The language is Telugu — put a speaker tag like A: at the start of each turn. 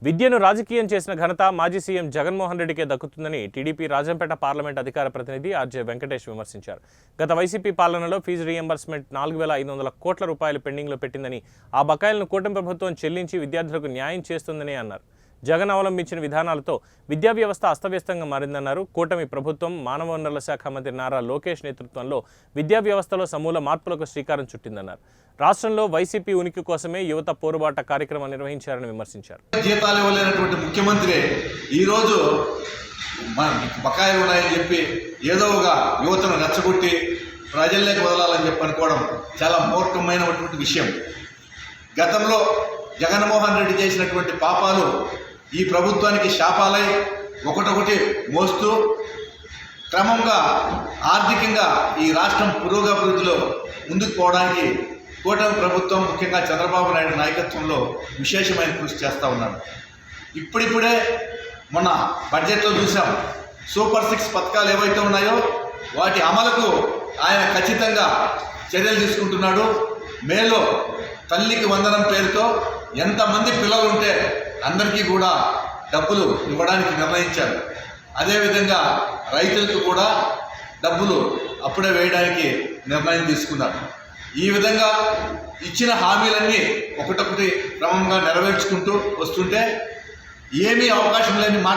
A: విద్యను రాజకీయం చేసిన ఘనత మాజీ సీఎం జగన్మోహన్ రెడ్డికే దక్కుతుందని టీడీపీ రాజంపేట పార్లమెంట్ అధికార ప్రతినిధి ఆర్జే వెంకటేష్ విమర్శించారు. గత వైసీపీ పాలనలో ఫీజు రీయింబర్స్మెంట్ 4,500 కోట్ల రూపాయలు పెండింగ్లో పెట్టిందని, ఆ బకాయిలను కూటమి ప్రభుత్వం చెల్లించి విద్యార్థులకు న్యాయం చేస్తుందని అన్నారు. జగన్ అవలంబించిన విధానాలతో విద్యా వ్యవస్థ అస్తవ్యస్తంగా మారిందన్నారు. కూటమి ప్రభుత్వం మానవ వనరుల శాఖ మంత్రి నారా లోకేష్ నేతృత్వంలో విద్యా వ్యవస్థలో సమూల మార్పులకు శ్రీకారం చుట్టిందన్నారు. రాష్ట్రంలో వైసీపీ ఉనికి కోసమే యువత పోరుబాట కార్యక్రమం నిర్వహించారని విమర్శించారు.
B: జీతాలు ఇవ్వలేనటువంటి ముఖ్యమంత్రి ఈరోజు బకాయిలు ఉన్నాయని చెప్పి ఏదో ఒక యువతను రెచ్చగొట్టి ప్రజల్లోకి వదలాలని చెప్పి అనుకోవడం చాలా మూర్ఖమైనటువంటి విషయం. గతంలో జగన్మోహన్ రెడ్డి చేసినటువంటి పాపాలు ఈ ప్రభుత్వానికి శాపాలై ఒకటొకటి మోస్తూ క్రమంగా ఆర్థికంగా ఈ రాష్ట్రం పురోగతిలో ముందుకు పోవడానికి కూటమి ప్రభుత్వం ముఖ్యంగా చంద్రబాబు నాయుడు నాయకత్వంలో విశేషమైన కృషి చేస్తూ ఉన్నారు. ఇప్పుడిప్పుడే మొన్న బడ్జెట్లో చూసాం, సూపర్ 6 పథకాలు ఏవైతే ఉన్నాయో వాటి అమలుకు ఆయన ఖచ్చితంగా చర్యలు తీసుకుంటున్నాడు. మేలో తల్లికి వందనం పేరుతో ఎంతమంది పిల్లలు ఉంటే అందరికీ కూడా డబ్బులు ఇవ్వడానికి నిర్ణయించారు. అదేవిధంగా రైతులకు కూడా డబ్బులు అప్పుడే వేయడానికి నిర్ణయం తీసుకున్నారు. ఈ విధంగా ఇచ్చిన హామీలన్నీ ఒకటొకటి క్రమంగా నెరవేర్చుకుంటూ వస్తుంటే ఏమీ అవకాశం లేని మాట